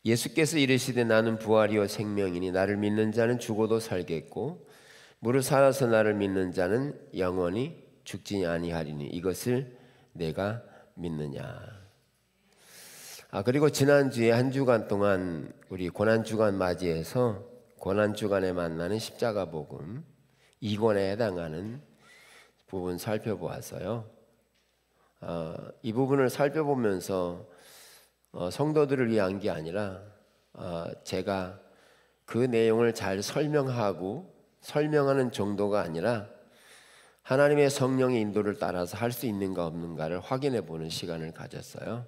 예수께서 이르시되 나는 부활이요 생명이니 나를 믿는 자는 죽어도 살겠고 무릇 살아서 나를 믿는 자는 영원히 죽지 아니하리니 이것을 내가 믿느냐. 그리고 지난주에 한 주간 동안 우리 고난주간 맞이해서 고난주간에 만나는 십자가 복음 2권에 해당하는 부분 살펴보았어요. 이 부분을 살펴보면서 성도들을 위한 게 아니라 제가 그 내용을 잘 설명하는 정도가 아니라 하나님의 성령의 인도를 따라서 할 수 있는가 없는가를 확인해 보는 시간을 가졌어요.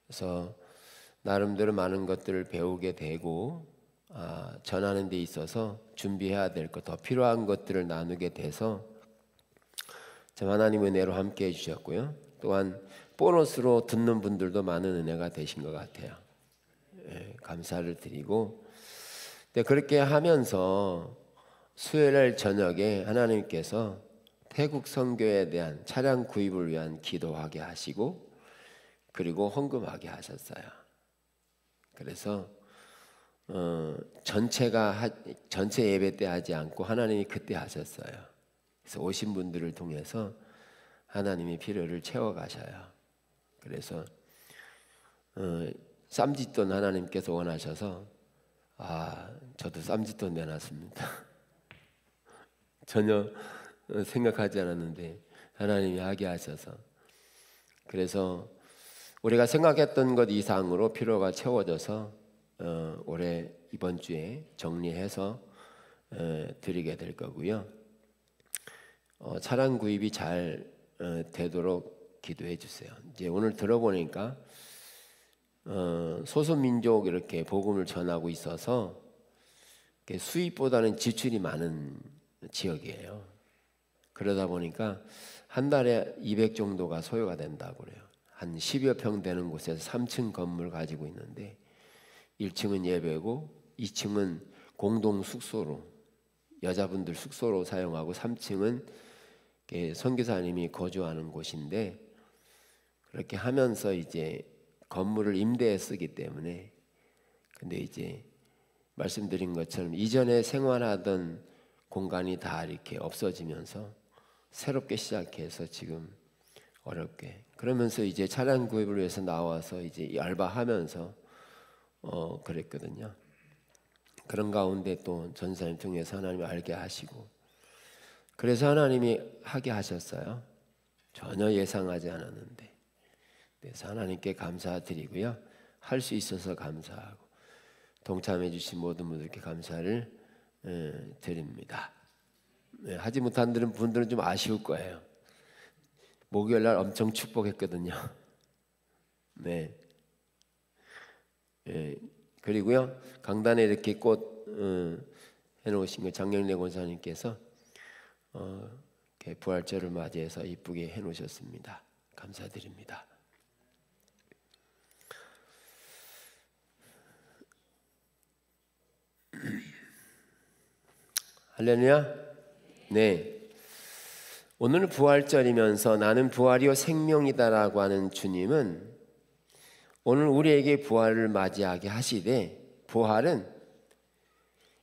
그래서 나름대로 많은 것들을 배우게 되고 전하는 데 있어서 준비해야 될 것, 더 필요한 것들을 나누게 돼서 참 하나님의 은혜로 함께 해주셨고요. 또한 보너스로 듣는 분들도 많은 은혜가 되신 것 같아요. 감사를 드리고 그렇게 하면서 수요일 저녁에 하나님께서 태국 선교에 대한 차량 구입을 위한 기도하게 하시고 그리고 헌금하게 하셨어요. 그래서 전체 예배 때 하지 않고 하나님이 그때 하셨어요. 그래서 오신 분들을 통해서 하나님이 필요를 채워가셔요. 그래서 쌈짓돈 하나님께서 원하셔서 저도 쌈짓돈 내놨습니다. 전혀 생각하지 않았는데 하나님이 하게 하셔서 그래서 우리가 생각했던 것 이상으로 필요가 채워져서 올해 이번 주에 정리해서 드리게 될 거고요. 차량 구입이 잘 되도록 기도해 주세요. 이제 오늘 들어보니까 소수민족 이렇게 복음을 전하고 있어서 수입보다는 지출이 많은 지역이에요. 그러다 보니까 한 달에 200 정도가 소요가 된다고 그래요. 한 10여 평 되는 곳에서 3층 건물 가지고 있는데 1층은 예배고 2층은 공동 숙소로 여자분들 숙소로 사용하고 3층은 선교사님이 거주하는 곳인데 그렇게 하면서 이제 건물을 임대해 쓰기 때문에 근데 이제 말씀드린 것처럼 이전에 생활하던 공간이 다 이렇게 없어지면서 새롭게 시작해서 지금 어렵게 그러면서 이제 차량 구입을 위해서 나와서 이제 알바하면서 그랬거든요. 그런 가운데 또 전사님 통해서 하나님이 알게 하시고 그래서 하나님이 하게 하셨어요. 전혀 예상하지 않았는데 그래서 하나님께 감사드리고요. 할 수 있어서 감사하고 동참해 주신 모든 분들께 감사를 드립니다. 하지 못한 분들은 좀 아쉬울 거예요. 목요일 날 엄청 축복했거든요. 네. 그리고요 강단에 이렇게 꽃 해놓으신 거 장영래 권사님께서 부활절을 맞이해서 이쁘게 해놓으셨습니다. 감사드립니다. 할렐루야. 네. 오늘 부활절이면서 나는 부활이요 생명이다라고 하는 주님은 오늘 우리에게 부활을 맞이하게 하시되 부활은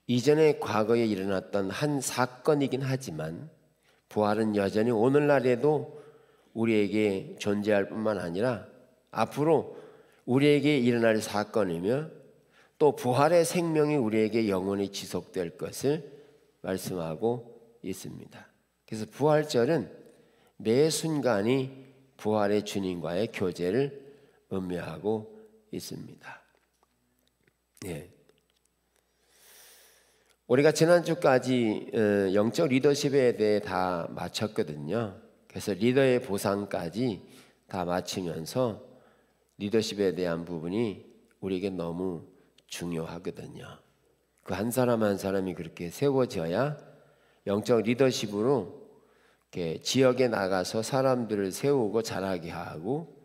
이전에 과거에 일어났던 한 사건이긴 하지만 부활은 여전히 오늘날에도 우리에게 존재할 뿐만 아니라 앞으로 우리에게 일어날 사건이며 또 부활의 생명이 우리에게 영원히 지속될 것을 말씀하고 있습니다. 그래서 부활절은 매 순간이 부활의 주님과의 교제를 의미하고 있습니다. 예. 우리가 지난주까지 영적 리더십에 대해 다 마쳤거든요. 그래서 리더의 보상까지 다 마치면서 리더십에 대한 부분이 우리에게 너무 중요하거든요. 그 한 사람 한 사람이 그렇게 세워져야 영적 리더십으로 이렇게 지역에 나가서 사람들을 세우고 자라게 하고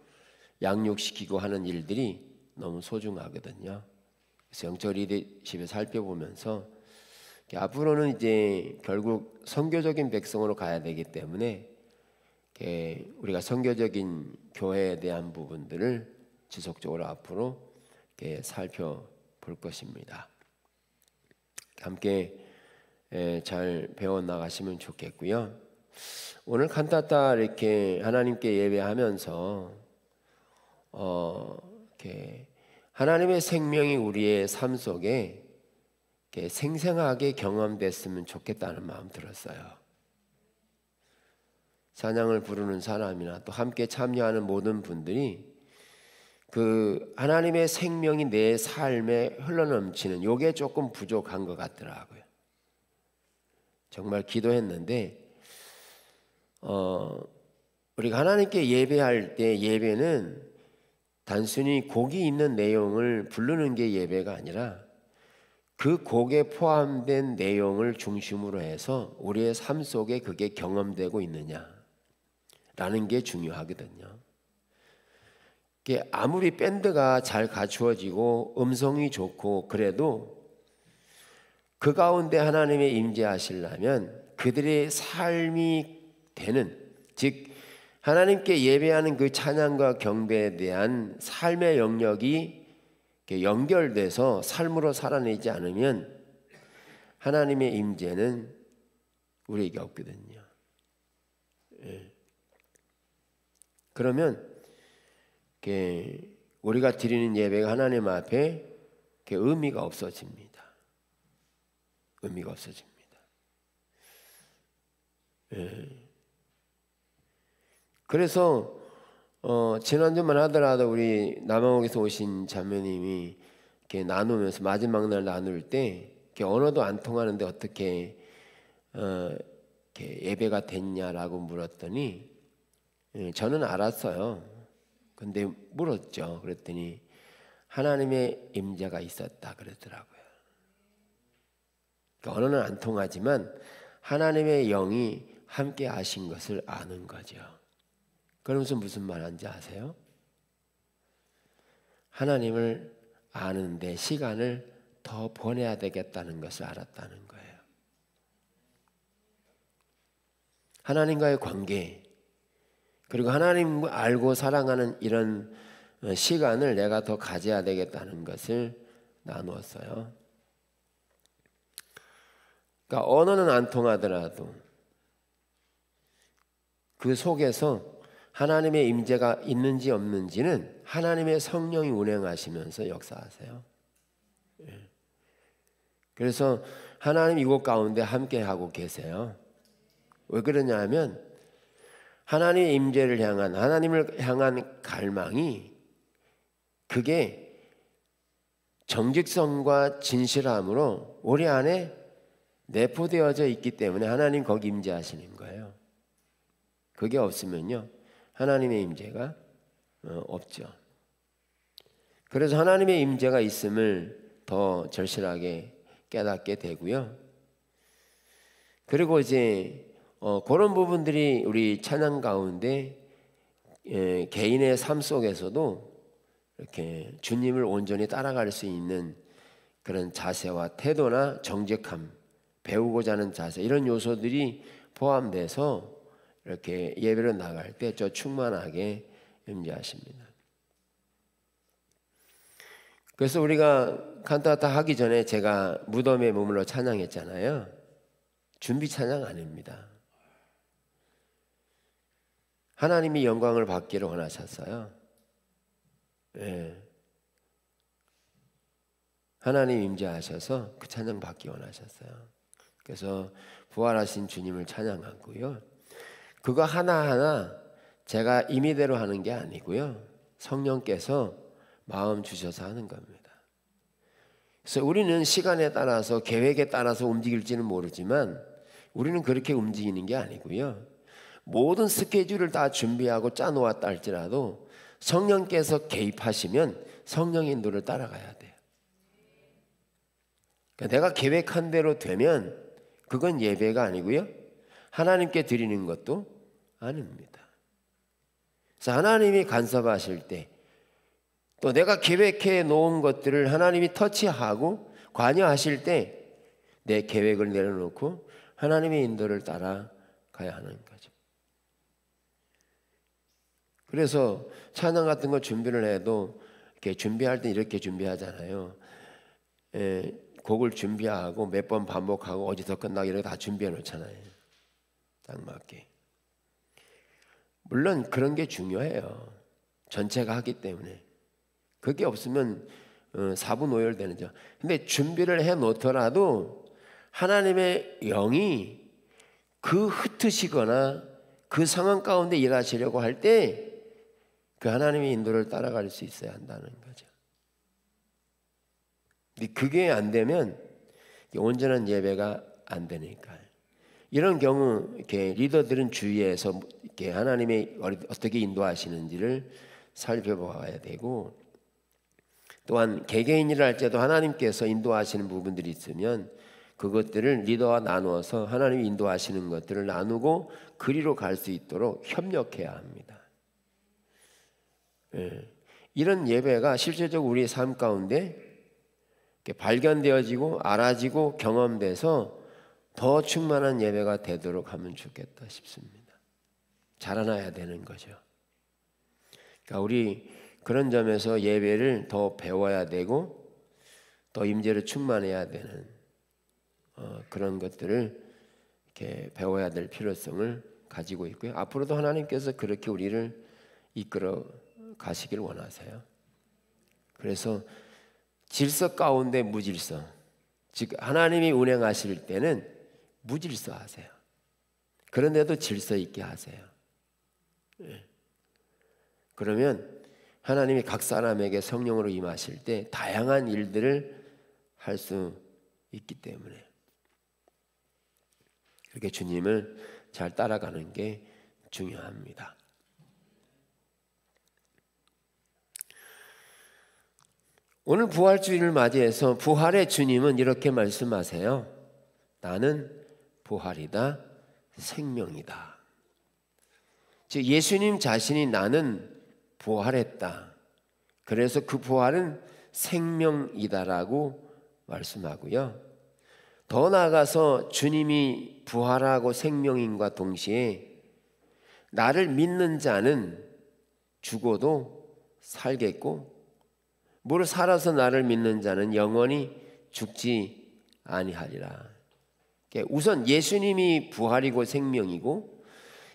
양육시키고 하는 일들이 너무 소중하거든요. 그래서 영적 리더십을 살펴보면서 앞으로는 이제 결국 선교적인 백성으로 가야 되기 때문에 우리가 선교적인 교회에 대한 부분들을 지속적으로 앞으로 살펴볼 것입니다. 함께 잘 배워 나가시면 좋겠고요. 오늘 칸타타 이렇게 하나님께 예배하면서 이렇게 하나님의 생명이 우리의 삶 속에 이렇게 생생하게 경험됐으면 좋겠다는 마음 들었어요. 찬양을 부르는 사람이나 또 함께 참여하는 모든 분들이 그 하나님의 생명이 내 삶에 흘러넘치는 요게 조금 부족한 것 같더라고요. 정말 기도했는데 우리가 하나님께 예배할 때 예배는 단순히 곡이 있는 내용을 부르는 게 예배가 아니라 그 곡에 포함된 내용을 중심으로 해서 우리의 삶 속에 그게 경험되고 있느냐라는 게 중요하거든요. 아무리 밴드가 잘 갖추어지고 음성이 좋고 그래도 그 가운데 하나님의 임재하시려면 그들의 삶이 되는, 즉 하나님께 예배하는 그 찬양과 경배에 대한 삶의 영역이 연결돼서 삶으로 살아내지 않으면 하나님의 임재는 우리에게 없거든요. 그러면 우리가 드리는 예배가 하나님 앞에 의미가 없어집니다. 의미가 없어집니다. 그래서 지난주만 하더라도 우리 남한옥에서 오신 자매님이 이렇게 나누면서 마지막 날 나눌 때 이렇게 언어도 안 통하는데 어떻게 이렇게 예배가 됐냐라고 물었더니 저는 알았어요. 근데 물었죠. 그랬더니 하나님의 임재가 있었다 그러더라고요. 그러니까 언어는 안 통하지만 하나님의 영이 함께 하신 것을 아는 거죠. 그러면서 무슨 말인지 아세요? 하나님을 아는데 시간을 더 보내야 되겠다는 것을 알았다는 거예요. 하나님과의 관계, 그리고 하나님을 알고 사랑하는 이런 시간을 내가 더 가져야 되겠다는 것을 나누었어요. 그러니까 언어는 안 통하더라도 그 속에서 하나님의 임재가 있는지 없는지는 하나님의 성령이 운행하시면서 역사하세요. 그래서 하나님 이곳 가운데 함께 하고 계세요. 왜 그러냐 하면 하나님의 임재를 향한, 하나님을 향한 갈망이 그게 정직성과 진실함으로 우리 안에 내포되어져 있기 때문에 하나님 거기 임재하시는 거예요. 그게 없으면요 하나님의 임재가 없죠. 그래서 하나님의 임재가 있음을 더 절실하게 깨닫게 되고요. 그리고 이제 그런 부분들이 우리 찬양 가운데 개인의 삶 속에서도 이렇게 주님을 온전히 따라갈 수 있는 그런 자세와 태도나 정직함, 배우고자 하는 자세, 이런 요소들이 포함돼서 이렇게 예배를 나갈 때 저 충만하게 임재하십니다. 그래서 우리가 칸타타 하기 전에 제가 무덤에 머물러 찬양했잖아요. 준비 찬양 아닙니다. 하나님이 영광을 받기를 원하셨어요. 하나님 임재하셔서 그 찬양 받기 원하셨어요. 그래서 부활하신 주님을 찬양하고요. 그거 하나하나 제가 임의대로 하는 게 아니고요. 성령께서 마음 주셔서 하는 겁니다. 그래서 우리는 시간에 따라서 계획에 따라서 움직일지는 모르지만 우리는 그렇게 움직이는 게 아니고요. 모든 스케줄을 다 준비하고 짜놓았다 할지라도 성령께서 개입하시면 성령 인도를 따라가야 돼요. 그러니까 내가 계획한 대로 되면 그건 예배가 아니고요. 하나님께 드리는 것도 아닙니다. 그래서 하나님이 간섭하실 때 또 내가 계획해 놓은 것들을 하나님이 터치하고 관여하실 때 내 계획을 내려놓고 하나님의 인도를 따라가야 하는 거죠. 그래서 찬양 같은 거 준비를 해도 준비할 때 이렇게 준비하잖아요. 곡을 준비하고 몇 번 반복하고 어디서 끝나고 이렇게 다 준비해 놓잖아요. 딱 맞게. 물론 그런 게 중요해요. 전체가 하기 때문에. 그게 없으면 4분 오열되는죠. 근데 준비를 해 놓더라도 하나님의 영이 그 흩으시거나 그 상황 가운데 일하시려고 할 때 그 하나님의 인도를 따라갈 수 있어야 한다는 거죠. 근데 그게 안 되면 온전한 예배가 안 되니까요. 이런 경우 이렇게 리더들은 주위에서 이렇게 하나님이 어떻게 인도하시는지를 살펴봐야 되고, 또한 개개인일을 할 때도 하나님께서 인도하시는 부분들이 있으면 그것들을 리더와 나누어서 하나님이 인도하시는 것들을 나누고 그리로 갈 수 있도록 협력해야 합니다. 이런 예배가 실제적으로 우리의 삶 가운데 발견되어지고 알아지고 경험돼서 더 충만한 예배가 되도록 하면 좋겠다 싶습니다. 자라나야 되는 거죠. 그러니까 우리 그런 점에서 예배를 더 배워야 되고 더 임재로 충만해야 되는 그런 것들을 이렇게 배워야 될 필요성을 가지고 있고요. 앞으로도 하나님께서 그렇게 우리를 이끌어 가시길 원하세요. 그래서 질서 가운데 무질서, 즉 하나님이 운행하실 때는 무질서 하세요. 그런데도 질서 있게 하세요. 그러면 하나님이 각 사람에게 성령으로 임하실 때 다양한 일들을 할 수 있기 때문에 그렇게 주님을 잘 따라가는 게 중요합니다. 오늘 부활주의를 맞이해서 부활의 주님은 이렇게 말씀하세요. 나는 부활이다, 생명이다. 즉 예수님 자신이 나는 부활했다. 그래서 그 부활은 생명이다라고 말씀하고요. 더 나아가서 주님이 부활하고 생명인과 동시에 나를 믿는 자는 죽어도 살겠고 무릇 살아서 나를 믿는 자는 영원히 죽지 아니하리라. 우선 예수님이 부활이고 생명이고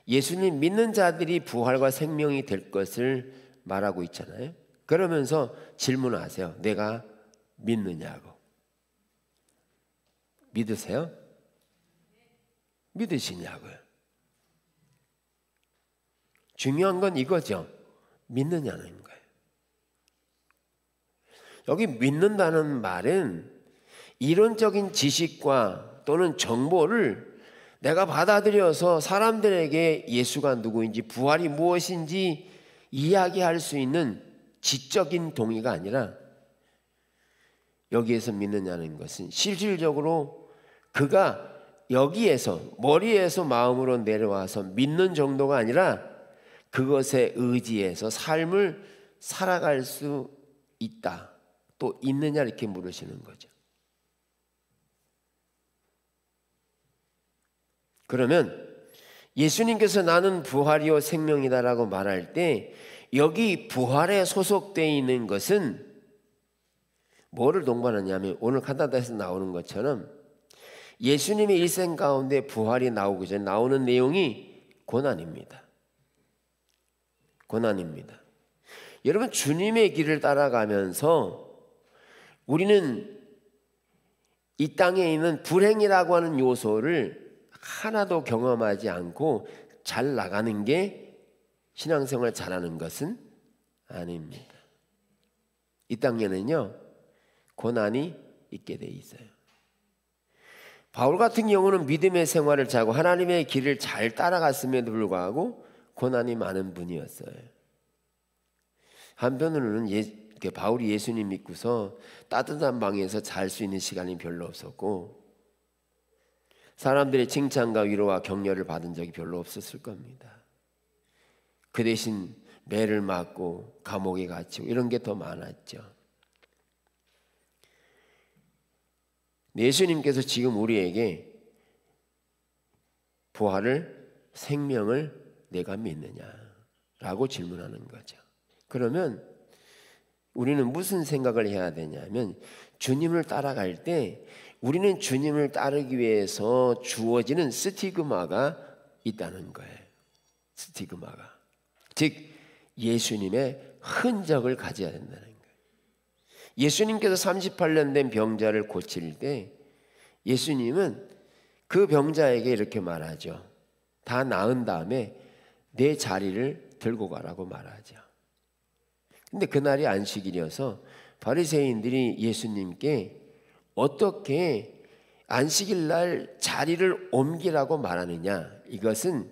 예수님 믿는 자들이 부활과 생명이 될 것을 말하고 있잖아요. 그러면서 질문하세요. 내가 믿느냐고. 믿으세요? 믿으시냐고요. 중요한 건 이거죠. 믿느냐는 거예요. 여기 믿는다는 말은 이론적인 지식과 또는 정보를 내가 받아들여서 사람들에게 예수가 누구인지 부활이 무엇인지 이야기할 수 있는 지적인 동의가 아니라 여기에서 믿느냐는 것은 실질적으로 그가 여기에서 머리에서 마음으로 내려와서 믿는 정도가 아니라 그것에 의지해서 삶을 살아갈 수 있다. 또 있느냐 이렇게 물으시는 거죠. 그러면 예수님께서 나는 부활이요 생명이다라고 말할 때 여기 부활에 소속되어 있는 것은 뭐를 동반하냐면 오늘 칸타타에서 나오는 것처럼 예수님의 일생 가운데 부활이 나오기 전에 나오는 내용이 고난입니다. 고난입니다. 여러분 주님의 길을 따라가면서 우리는 이 땅에 있는 불행이라고 하는 요소를 하나도 경험하지 않고 잘 나가는 게 신앙생활 잘하는 것은 아닙니다. 이 땅에는요 고난이 있게 돼 있어요. 바울 같은 경우는 믿음의 생활을 잘하고 하나님의 길을 잘 따라갔음에도 불구하고 고난이 많은 분이었어요. 한편으로는 바울이 예수님 믿고서 따뜻한 방에서 잘 수 있는 시간이 별로 없었고 사람들의 칭찬과 위로와 격려를 받은 적이 별로 없었을 겁니다. 그 대신 매를 맞고 감옥에 갇히고 이런 게 더 많았죠. 예수님께서 지금 우리에게 부활을 생명을 내가 믿느냐라고 질문하는 거죠. 그러면 우리는 무슨 생각을 해야 되냐면 주님을 따라갈 때 우리는 주님을 따르기 위해서 주어지는 스티그마가 있다는 거예요. 스티그마가. 즉 예수님의 흔적을 가져야 된다는 거예요. 예수님께서 38년 된 병자를 고칠 때 예수님은 그 병자에게 이렇게 말하죠. 다 나은 다음에 내 자리를 들고 가라고 말하죠. 근데 그날이 안식일이어서 바리새인들이 예수님께 어떻게 안식일 날 자리를 옮기라고 말하느냐, 이것은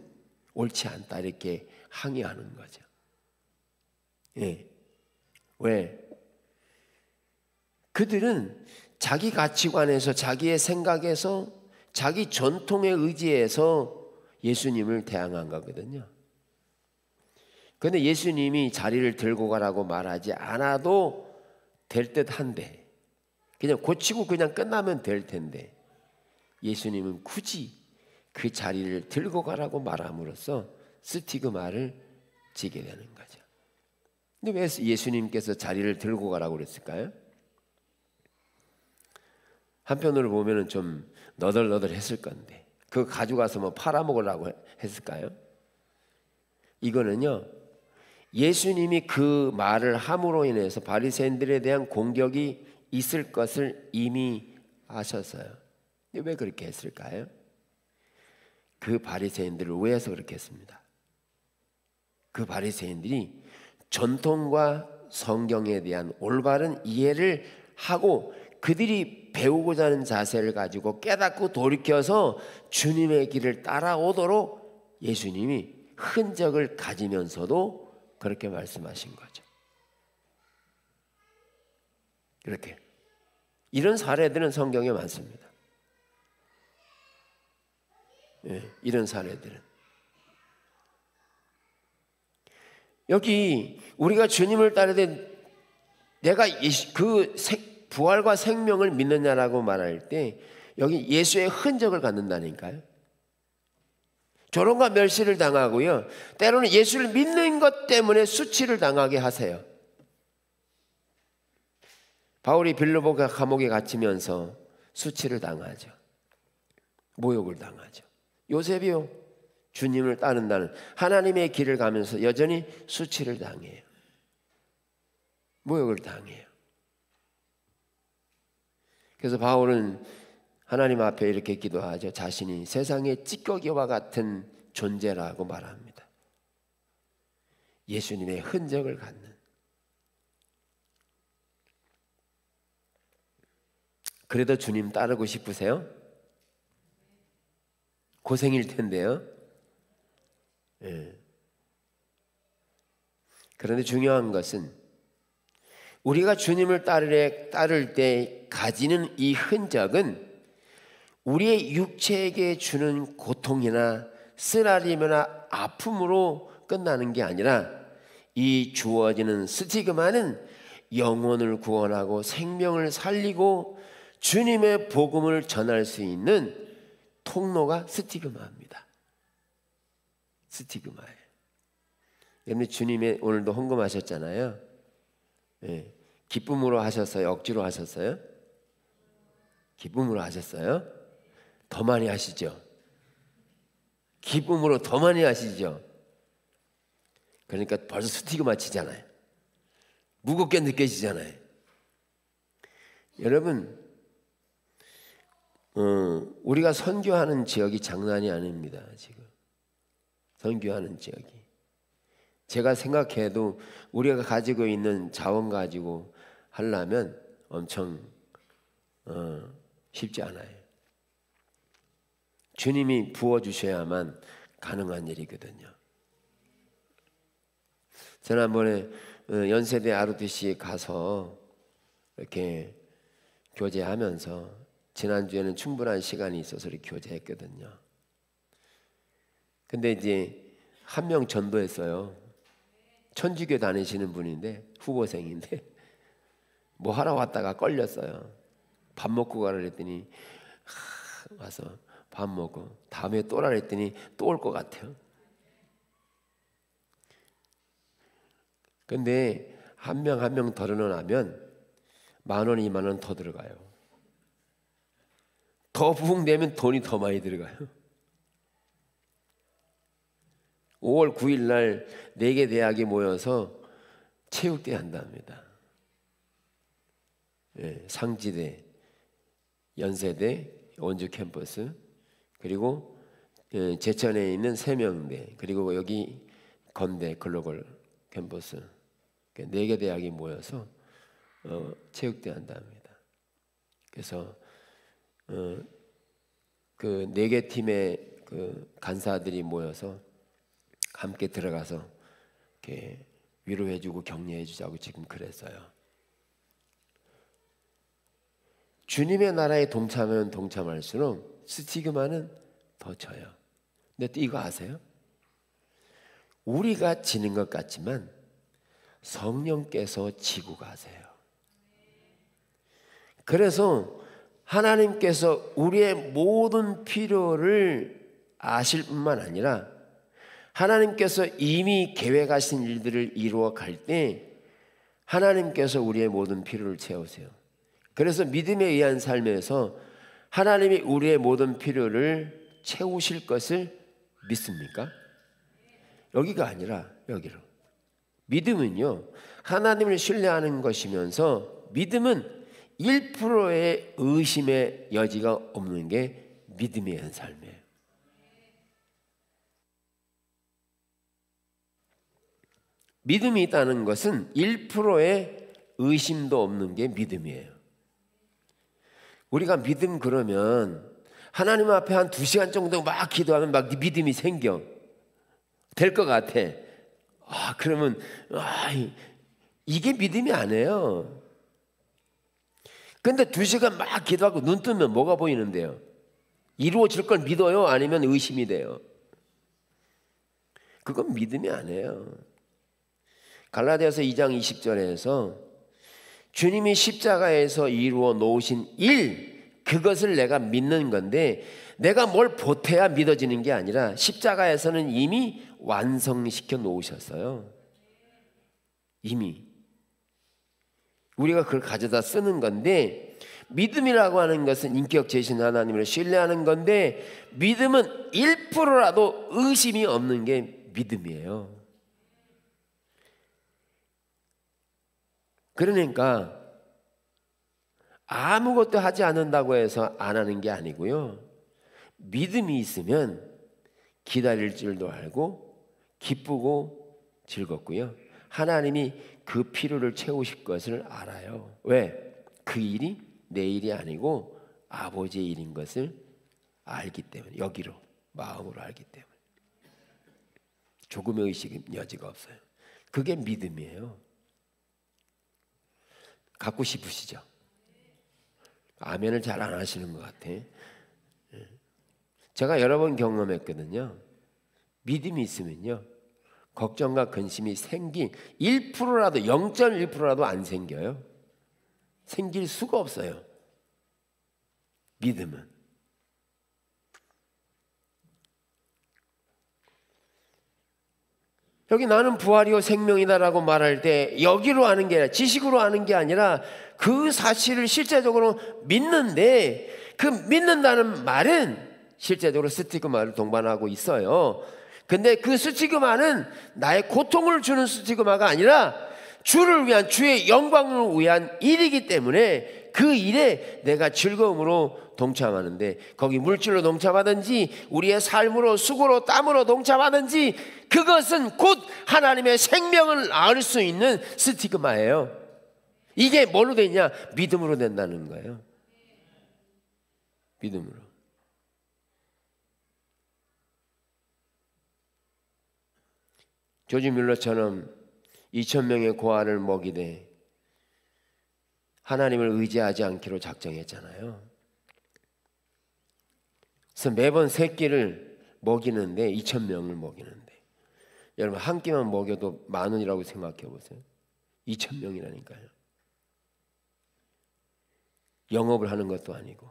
옳지 않다, 이렇게 항의하는 거죠. 예. 왜? 그들은 자기 가치관에서, 자기의 생각에서, 자기 전통에 의지해서 예수님을 대항한 거거든요. 그런데 예수님이 자리를 들고 가라고 말하지 않아도 될 듯한데, 그냥 고치고 그냥 끝나면 될 텐데 예수님은 굳이 그 자리를 들고 가라고 말함으로써 스티그마를 지게 되는 거죠. 근데 왜 예수님께서 자리를 들고 가라고 그랬을까요? 한편으로 보면은 좀 너덜너덜했을 건데 그거 가져가서 뭐 팔아먹으려고 했을까요? 이거는요, 예수님이 그 말을 함으로 인해서 바리새인들에 대한 공격이 있을 것을 이미 아셨어요. 왜 그렇게 했을까요? 그 바리새인들을 위해서 그렇게 했습니다. 그 바리새인들이 전통과 성경에 대한 올바른 이해를 하고 그들이 배우고자 하는 자세를 가지고 깨닫고 돌이켜서 주님의 길을 따라오도록 예수님이 흔적을 가지면서도 그렇게 말씀하신 거죠. 이렇게 이런 사례들은 성경에 많습니다. 예, 이런 사례들은 여기 우리가 주님을 따를 때 내가 그 부활과 생명을 믿느냐라고 말할 때 여기 예수의 흔적을 갖는다니까요. 조롱과 멸시를 당하고요, 때로는 예수를 믿는 것 때문에 수치를 당하게 하세요. 바울이 빌립보가 감옥에 갇히면서 수치를 당하죠. 모욕을 당하죠. 요셉이요, 주님을 따른다는 하나님의 길을 가면서 여전히 수치를 당해요. 모욕을 당해요. 그래서 바울은 하나님 앞에 이렇게 기도하죠. 자신이 세상의 찌꺼기와 같은 존재라고 말합니다. 예수님의 흔적을 갖는. 그래도 주님 따르고 싶으세요? 고생일 텐데요. 예. 그런데 중요한 것은 우리가 주님을 따를 때 가지는 이 흔적은 우리의 육체에게 주는 고통이나 쓰라림이나 아픔으로 끝나는 게 아니라 이 주어지는 스티그마는 영혼을 구원하고 생명을 살리고 주님의 복음을 전할 수 있는 통로가 스티그마입니다. 스티그마예요. 여러분 주님이 오늘도 헌금하셨잖아요. 예. 기쁨으로 하셨어요? 억지로 하셨어요? 기쁨으로 하셨어요? 더 많이 하시죠? 기쁨으로 더 많이 하시죠? 그러니까 벌써 스티그마 치잖아요. 무겁게 느껴지잖아요. 여러분, 우리가 선교하는 지역이 장난이 아닙니다. 지금 선교하는 지역이, 제가 생각해도 우리가 가지고 있는 자원 가지고 하려면 엄청 쉽지 않아요. 주님이 부어주셔야만 가능한 일이거든요. 지난번에 연세대 ROTC에 가서 이렇게 교제하면서 지난주에는 충분한 시간이 있어서 이렇게 교제했거든요. 근데 이제 한 명 전도했어요. 천주교 다니시는 분인데 후보생인데 뭐 하러 왔다가 걸렸어요. 밥 먹고 가라 그랬더니 와서 밥 먹고 다음에 또 오라 그랬더니 또 올 것 같아요. 근데 한 명 한 명 덜어놓으면 10,000원, 20,000원 더 들어가요. 더 부흥 되면 돈이 더 많이 들어가요. 5월 9일 날 4개 대학이 모여서 체육대회 한답니다. 상지대, 연세대, 원주 캠퍼스, 그리고 제천에 있는 세명대, 그리고 여기 건대 글로벌 캠퍼스, 4개 대학이 모여서 체육대회 한답니다. 그래서 그 4개 팀의 그 간사들이 모여서 함께 들어가서 이렇게 위로해주고 격려해주자고 지금 그랬어요. 주님의 나라에 동참하면 동참할수록 스티그마는 더 져요. 근데 또 이거 아세요? 우리가 지는 것 같지만 성령께서 지고 가세요. 그래서 하나님께서 우리의 모든 필요를 아실 뿐만 아니라 하나님께서 이미 계획하신 일들을 이루어 갈 때 하나님께서 우리의 모든 필요를 채우세요. 그래서 믿음에 의한 삶에서 하나님이 우리의 모든 필요를 채우실 것을 믿습니까? 여기가 아니라 여기로. 믿음은요, 하나님을 신뢰하는 것이면서 믿음은 1%의 의심의 여지가 없는 게 믿음에 의한 삶이에요. 믿음이 있다는 것은 1%의 의심도 없는 게 믿음이에요. 우리가 믿음 그러면 하나님 앞에 한 2시간 정도 막 기도하면 막 믿음이 생겨. 될 것 같아. 그러면 이게 믿음이 아니에요. 근데 2시간 막 기도하고 눈 뜨면 뭐가 보이는데요? 이루어질 걸 믿어요? 아니면 의심이 돼요? 그건 믿음이 아니에요. 갈라디아서 2장 20절에서 주님이 십자가에서 이루어 놓으신 일, 그것을 내가 믿는 건데 내가 뭘 보태야 믿어지는 게 아니라 십자가에서는 이미 완성시켜 놓으셨어요. 이미. 우리가 그걸 가져다 쓰는 건데, 믿음이라고 하는 것은 인격 제신 하나님을 신뢰하는 건데, 믿음은 1%라도 의심이 없는 게 믿음이에요. 그러니까 아무것도 하지 않는다고 해서 안 하는 게 아니고요. 믿음이 있으면 기다릴 줄도 알고 기쁘고 즐겁고요. 하나님이 그 필요를 채우실 것을 알아요. 왜? 그 일이 내 일이 아니고 아버지의 일인 것을 알기 때문에, 여기로 마음으로 알기 때문에 조금의 의식 여지가 없어요. 그게 믿음이에요. 갖고 싶으시죠? 아멘을 잘 안 하시는 것 같아. 제가 여러 번 경험했거든요. 믿음이 있으면요, 걱정과 근심이 생긴 1%라도 0.1%라도 안 생겨요. 생길 수가 없어요. 믿음은. 여기 나는 부활이요 생명이다라고 말할 때 여기로 아는 게 아니라, 지식으로 아는 게 아니라 그 사실을 실제적으로 믿는데, 그 믿는다는 말은 실제적으로 스티그마를 동반하고 있어요. 근데 그 스티그마는 나의 고통을 주는 스티그마가 아니라 주를 위한, 주의 영광을 위한 일이기 때문에 그 일에 내가 즐거움으로 동참하는데, 거기 물질로 동참하든지 우리의 삶으로, 수고로, 땀으로 동참하든지 그것은 곧 하나님의 생명을 알 수 있는 스티그마예요. 이게 뭘로 되냐? 믿음으로 된다는 거예요. 믿음으로. 조지 뮬러처럼 2,000명의 고아를 먹이되 하나님을 의지하지 않기로 작정했잖아요. 그래서 매번 3끼를 먹이는데, 2,000명을 먹이는데, 여러분 한 끼만 먹여도 10,000원이라고 생각해 보세요. 2,000명이라니까요. 영업을 하는 것도 아니고.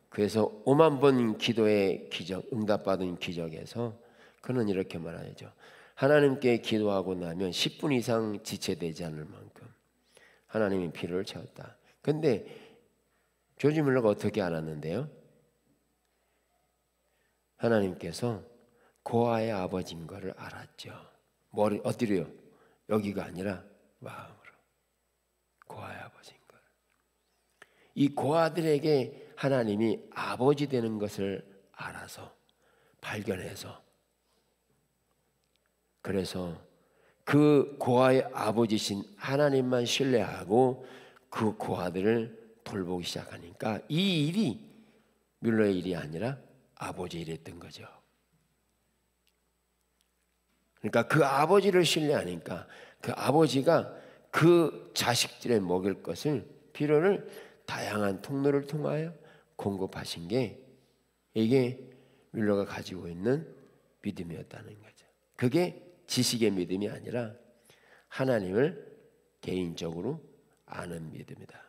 그래서 50,000번 기도의 기적, 응답받은 기적에서 그는 이렇게 말하죠. 하나님께 기도하고 나면 10분 이상 지체되지 않을 만큼 하나님이 필요를 채웠다. 근데 조지 뮬러가 어떻게 알았는데요? 하나님께서 고아의 아버지인 것을 알았죠. 어디로요? 여기가 아니라 마음으로. 고아의 아버지인 것. 이 고아들에게 하나님이 아버지 되는 것을 알아서 발견해서, 그래서 그 고아의 아버지신 하나님만 신뢰하고 그 고아들을 돌보기 시작하니까 이 일이 뮬러의 일이 아니라 아버지 일이었던 거죠. 그러니까 그 아버지를 신뢰하니까 그 아버지가 그 자식들의 먹일 것을, 필요를 다양한 통로를 통하여 공급하신 게 이게 뮬러가 가지고 있는 믿음이었다는 거죠. 그게 지식의 믿음이 아니라 하나님을 개인적으로 아는 믿음이다.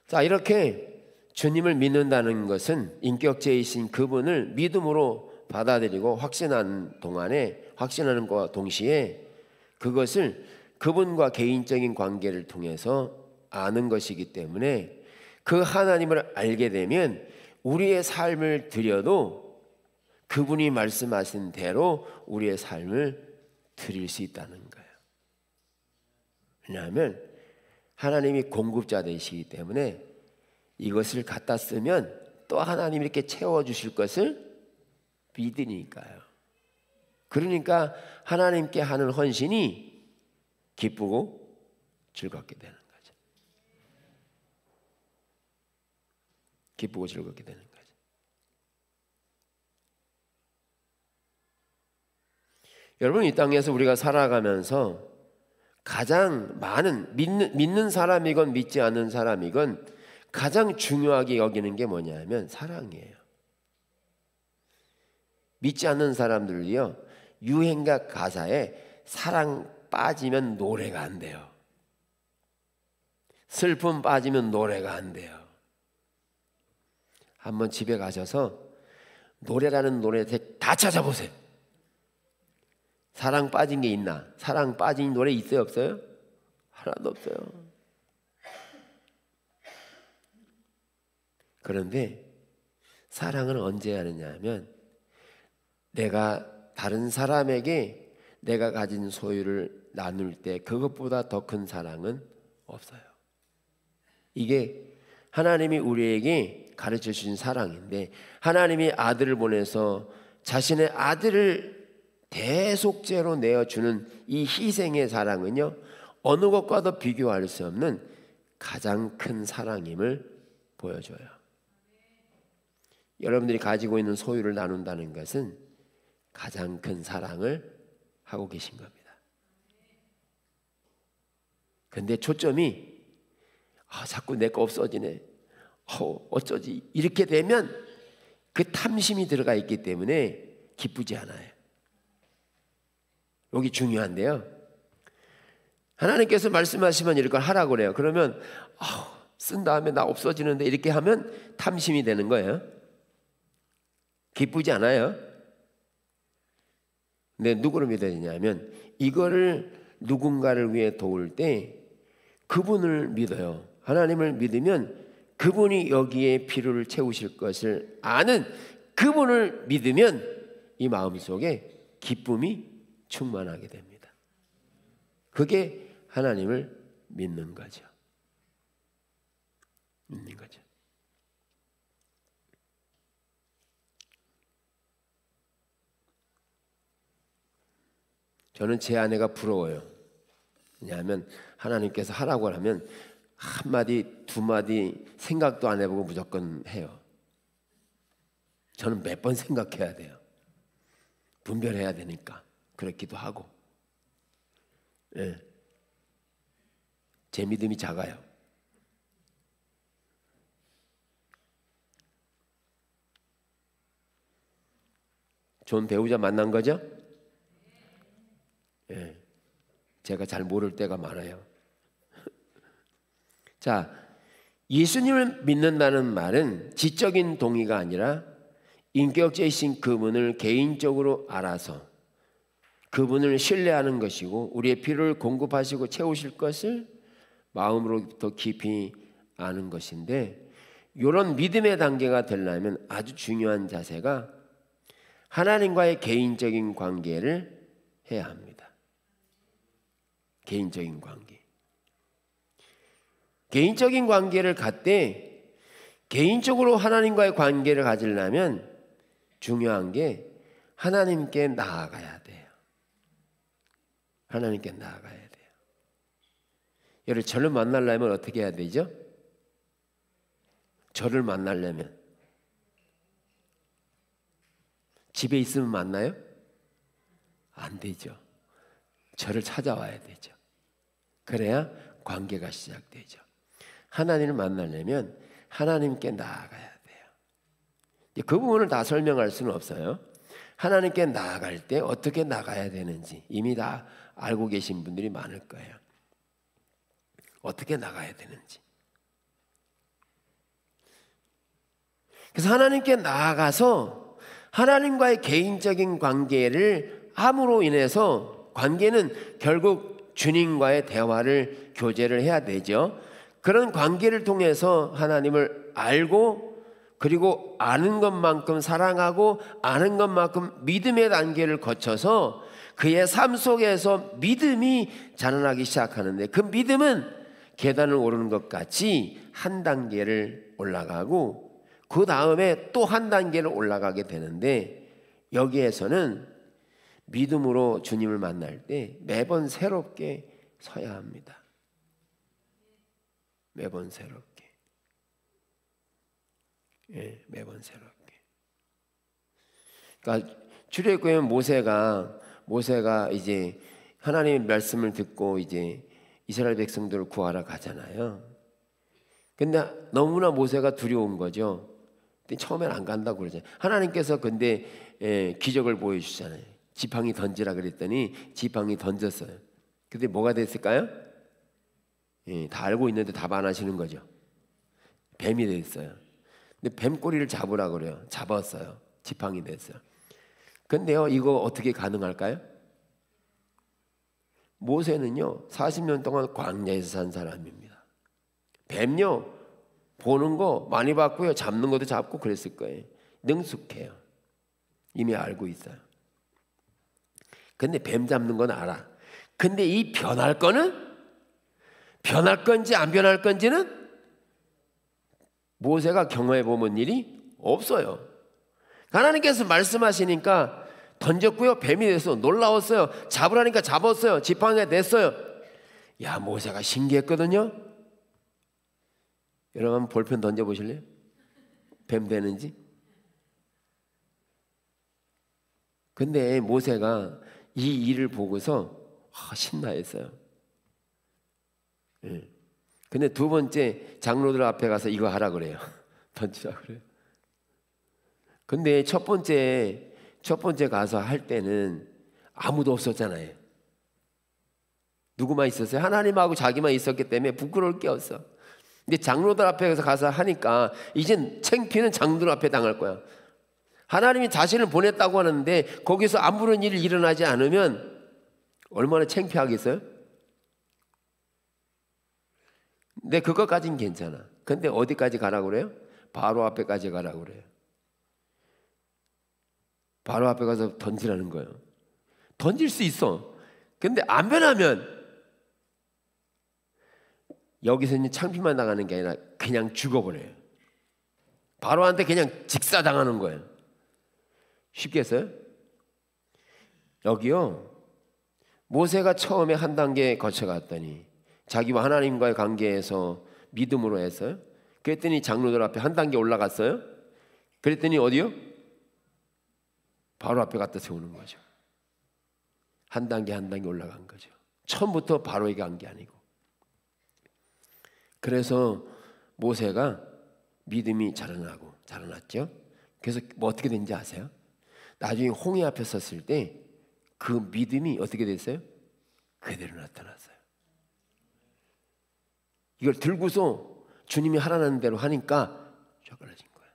자, 이렇게 주님을 믿는다는 것은 인격체이신 그분을 믿음으로 받아들이고 확신하는 것과 동시에 그것을 그분과 개인적인 관계를 통해서 아는 것이기 때문에 그 하나님을 알게 되면 우리의 삶을 드려도 그분이 말씀하신 대로 우리의 삶을 드릴 수 있다는 거예요. 왜냐하면 하나님이 공급자 되시기 때문에 이것을 갖다 쓰면 또 하나님이 이렇게 채워주실 것을 믿으니까요. 그러니까 하나님께 하는 헌신이 기쁘고 즐겁게 되는 거죠. 기쁘고 즐겁게 되는 거죠. 여러분, 이 땅에서 우리가 살아가면서 가장 많은 믿는 사람이건 믿지 않는 사람이건 가장 중요하게 여기는 게 뭐냐면 사랑이에요. 믿지 않는 사람들이요, 유행가 가사에 사랑 빠지면 노래가 안 돼요. 슬픔 빠지면 노래가 안 돼요. 한번 집에 가셔서 노래라는 노래 다 찾아보세요. 사랑 빠진 게 있나? 사랑 빠진 노래 있어요, 없어요? 하나도 없어요. 그런데 사랑은 언제 하느냐 하면 내가 다른 사람에게 내가 가진 소유를 나눌 때 그것보다 더 큰 사랑은 없어요. 이게 하나님이 우리에게 가르쳐 주신 사랑인데, 하나님이 아들을 보내서 자신의 아들을 대속죄로 내어주는 이 희생의 사랑은요, 어느 것과도 비교할 수 없는 가장 큰 사랑임을 보여줘요. 여러분들이 가지고 있는 소유를 나눈다는 것은 가장 큰 사랑을 하고 계신 겁니다. 근데 초점이 자꾸 내 거 없어지네, 어쩌지, 이렇게 되면 그 탐심이 들어가 있기 때문에 기쁘지 않아요. 여기 중요한데요, 하나님께서 말씀하시면 이걸 하라고 그래요. 그러면 쓴 다음에 나 없어지는데 이렇게 하면 탐심이 되는 거예요. 기쁘지 않아요. 근데 누구를 믿어야 되냐면 이거를 누군가를 위해 도울 때 그분을 믿어요. 하나님을 믿으면 그분이 여기에 필요를 채우실 것을 아는 그분을 믿으면 이 마음속에 기쁨이 충만하게 됩니다. 그게 하나님을 믿는 거죠. 믿는 거죠. 저는 제 아내가 부러워요. 왜냐하면 하나님께서 하라고 하면 한마디 두마디 생각도 안 해보고 무조건 해요. 저는 몇 번 생각해야 돼요. 분별해야 되니까 그렇기도 하고. 제 믿음이 작아요. 좋은 배우자 만난 거죠? 제가 잘 모를 때가 많아요. 자, 예수님을 믿는다는 말은 지적인 동의가 아니라 인격체이신 그분을 개인적으로 알아서 그분을 신뢰하는 것이고 우리의 필요를 공급하시고 채우실 것을 마음으로부터 깊이 아는 것인데, 이런 믿음의 단계가 되려면 아주 중요한 자세가 하나님과의 개인적인 관계를 해야 합니다. 개인적인 관계. 개인적인 관계를 갖되 개인적으로 하나님과의 관계를 가지려면 중요한 게 하나님께 나아가야 돼요. 하나님께 나아가야 돼요. 여러분, 저를 만나려면 어떻게 해야 되죠? 저를 만나려면 집에 있으면 만나요? 안 되죠. 저를 찾아와야 되죠. 그래야 관계가 시작되죠. 하나님을 만나려면 하나님께 나아가야 돼요. 그 부분을 다 설명할 수는 없어요. 하나님께 나아갈 때 어떻게 나가야 되는지 이미 다 알고 계신 분들이 많을 거예요. 어떻게 나가야 되는지. 그래서 하나님께 나아가서 하나님과의 개인적인 관계를 함으로 인해서, 관계는 결국 주님과의 대화를, 교제를 해야 되죠. 그런 관계를 통해서 하나님을 알고, 그리고 아는 것만큼 사랑하고 아는 것만큼 믿음의 단계를 거쳐서 그의 삶 속에서 믿음이 자라나기 시작하는데, 그 믿음은 계단을 오르는 것 같이 한 단계를 올라가고 그 다음에 또 한 단계를 올라가게 되는데, 여기에서는 믿음으로 주님을 만날 때 매번 새롭게 서야 합니다. 매번 새롭게. 예, 매번 새롭게. 그러니까 출애굽에 모세가 이제 하나님의 말씀을 듣고 이제 이스라엘 백성들을 구하러 가잖아요. 근데 너무나 모세가 두려운 거죠. 근데 처음엔 안 간다고 그러잖아요. 하나님께서 근데 기적을 보여주잖아요. 지팡이 던지라 그랬더니 지팡이 던졌어요. 근데 뭐가 됐을까요? 다 알고 있는데 답 안 하시는 거죠. 뱀이 됐어요. 근데 뱀 꼬리를 잡으라 그래요. 잡았어요. 지팡이 됐어요. 근데요, 이거 어떻게 가능할까요? 모세는요 40년 동안 광야에서 산 사람입니다. 뱀요 보는 거 많이 봤고요, 잡는 것도 잡고 그랬을 거예요. 능숙해요. 이미 알고 있어요. 근데 뱀 잡는 건 알아. 근데 이 변할 거는, 변할 건지 안 변할 건지는 모세가 경험해 보면 일이 없어요. 하나님께서 말씀하시니까 던졌고요, 뱀이 돼서 놀라웠어요. 잡으라니까 잡았어요. 지팡이가 됐어요. 야, 모세가 신기했거든요. 여러분 한번 볼펜 던져보실래요? 뱀 되는지. 근데 모세가 이 일을 보고서 신나했어요. 예. 근데 두 번째 장로들 앞에 가서 이거 하라 그래요. 던지라 그래요. 근데 첫 번째 가서 할 때는 아무도 없었잖아요. 누구만 있었어요? 하나님하고 자기만 있었기 때문에 부끄러울 게 없어. 근데 장로들 앞에 가서 하니까 이젠 창피는 장로들 앞에 당할 거야. 하나님이 자신을 보냈다고 하는데 거기서 아무런 일이 일어나지 않으면 얼마나 창피하겠어요? 근데 그것까지는 괜찮아. 근데 어디까지 가라고 그래요? 바로 앞에까지 가라고 그래요. 바로 앞에 가서 던지라는 거예요. 던질 수 있어. 근데 안 변하면 여기서 이제 창피만 당하는 게 아니라 그냥 죽어버려요. 바로한테 그냥 직사당하는 거예요. 쉽겠어요? 여기요, 모세가 처음에 한 단계 거쳐갔더니 자기와 하나님과의 관계에서 믿음으로 했어요. 그랬더니 장로들 앞에 한 단계 올라갔어요. 그랬더니 어디요? 바로 앞에 갖다 세우는 거죠. 한 단계 한 단계 올라간 거죠. 처음부터 바로에게 간 게 아니고. 그래서 모세가 믿음이 자라났죠. 그래서 뭐 어떻게 된지 아세요? 나중에 홍해 앞에 섰을 때 그 믿음이 어떻게 됐어요? 그대로 나타났어요. 이걸 들고서 주님이 하라는 대로 하니까 쫓겨나진 거예요.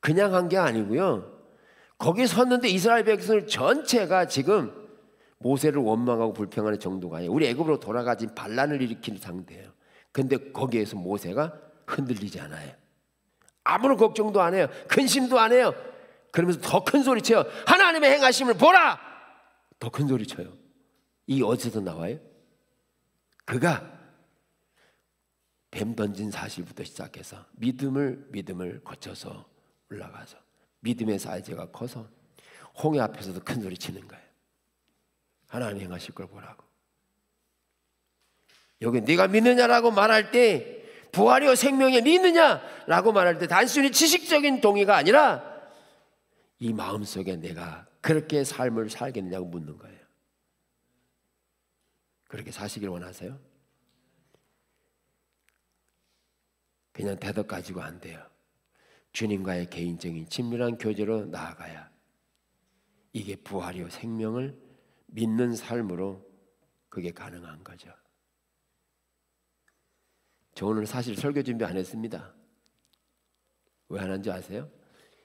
그냥 한 게 아니고요. 거기 섰는데 이스라엘 백성 전체가 지금 모세를 원망하고 불평하는 정도가 아니에요. 우리 애굽으로 돌아가진 반란을 일으키는 상태예요. 근데 거기에서 모세가 흔들리지 않아요. 아무런 걱정도 안 해요. 근심도 안 해요. 그러면서 더 큰 소리 쳐요. 하나님의 행하심을 보라! 더 큰 소리 쳐요. 이게 어디서 나와요? 그가 뱀 던진 사실부터 시작해서 믿음을 거쳐서 올라가서 믿음의 사이즈가 커서 홍해 앞에서도 큰 소리 치는 거예요. 하나님 행하실 걸 보라고. 여기 네가 믿느냐라고 말할 때, 부활이요 생명에 믿느냐라고 말할 때 단순히 지식적인 동의가 아니라 이 마음속에 내가 그렇게 삶을 살겠느냐고 묻는 거예요. 그렇게 사시길 원하세요? 그냥 대답 가지고 안 돼요. 주님과의 개인적인 친밀한 교제로 나아가야 이게 부활이요 생명을 믿는 삶으로 그게 가능한 거죠. 저 오늘 사실 설교 준비 안 했습니다. 왜 안 한지 아세요?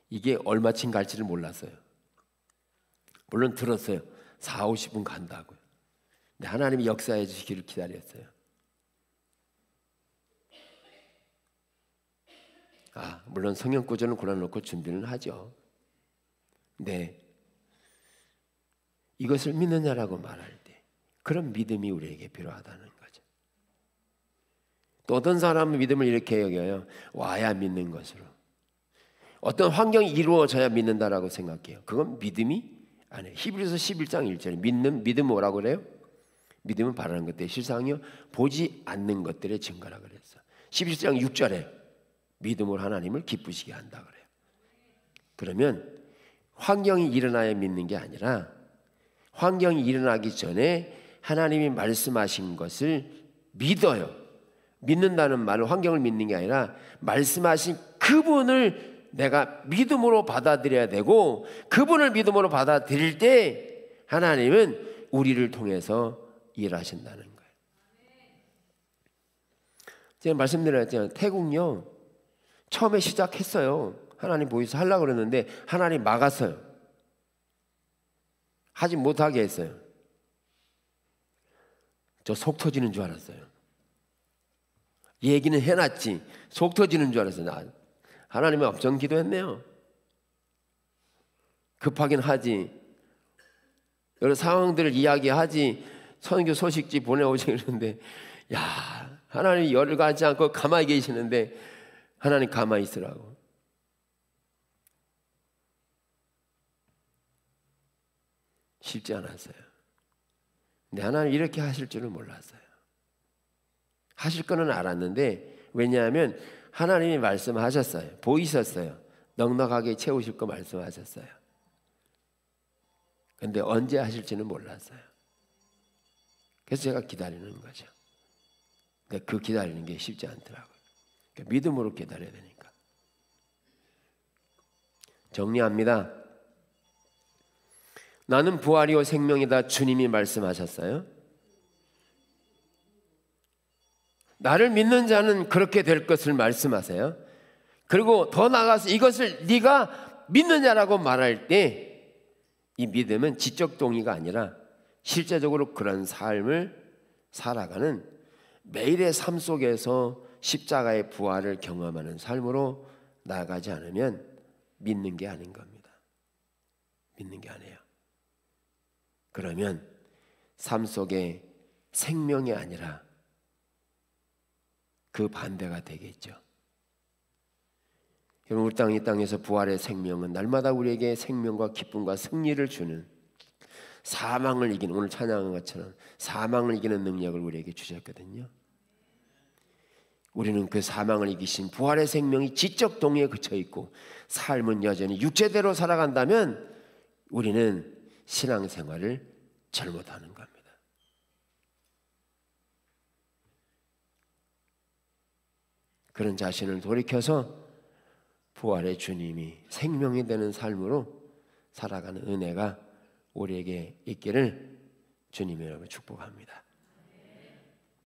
이게 얼마쯤 갈지를 몰랐어요. 물론 들었어요. 40-50분 간다고요. 근데 하나님이 역사해 주시기를 기다렸어요. 물론 성경 구절은 골라놓고 준비는 하죠. 네. 이것을 믿느냐라고 말할 때 그런 믿음이 우리에게 필요하다는 거죠. 또 어떤 사람은 믿음을 이렇게 여겨요. 와야 믿는 것으로. 어떤 환경이 이루어져야 믿는다라고 생각해요. 그건 믿음이 아니에요. 히브리서 11장 1절에 믿음 뭐라고 그래요? 믿음은 바라는 것들의 실상이요 보지 않는 것들의 증거라 그랬어. 11장 6절에 믿음으로 하나님을 기쁘시게 한다 그래요. 그러면 환경이 일어나야 믿는 게 아니라 환경이 일어나기 전에 하나님이 말씀하신 것을 믿어요. 믿는다는 말은 환경을 믿는 게 아니라 말씀하신 그분을 내가 믿음으로 받아들여야 되고, 그분을 믿음으로 받아들일 때 하나님은 우리를 통해서 일하신다는 거예요. 제가 말씀드렸잖아요. 태국요 처음에 시작했어요. 하나님 보이서 하려고 그랬는데 하나님 막았어요. 하지 못하게 했어요. 저 속 터지는 줄 알았어요. 얘기는 해놨지 속 터지는 줄 알았어요. 하나님은 엄청 기도했네요. 급하긴 하지. 여러 상황들을 이야기하지. 선교 소식지 보내오지 그러는데 야 하나님이 열을 가지 않고 가만히 계시는데 하나님 가만히 있으라고. 쉽지 않았어요. 근데 하나님 이렇게 하실 줄은 몰랐어요. 하실 거는 알았는데 왜냐하면 하나님이 말씀하셨어요. 보이셨어요. 넉넉하게 채우실 거 말씀하셨어요. 근데 언제 하실지는 몰랐어요. 그래서 제가 기다리는 거죠. 근데 그 기다리는 게 쉽지 않더라고요. 그러니까 믿음으로 기다려야 되니까. 정리합니다. 나는 부활이요 생명이다 주님이 말씀하셨어요. 나를 믿는 자는 그렇게 될 것을 말씀하세요. 그리고 더 나아가서 이것을 네가 믿느냐라고 말할 때 이 믿음은 지적 동의가 아니라 실제적으로 그런 삶을 살아가는 매일의 삶 속에서 십자가의 부활을 경험하는 삶으로 나아가지 않으면 믿는 게 아닌 겁니다. 믿는 게 아니에요. 그러면 삶 속에 생명이 아니라 그 반대가 되겠죠. 여러분 우리 이 땅에서 부활의 생명은 날마다 우리에게 생명과 기쁨과 승리를 주는 사망을 이기는, 오늘 찬양한 것처럼 사망을 이기는 능력을 우리에게 주셨거든요. 우리는 그 사망을 이기신 부활의 생명이 지적 동의에 그쳐 있고 삶은 여전히 육체대로 살아간다면 우리는 신앙생활을 잘못하는 겁니다. 그런 자신을 돌이켜서 부활의 주님이 생명이 되는 삶으로 살아가는 은혜가 우리에게 있기를 주님의 이름으로 축복합니다.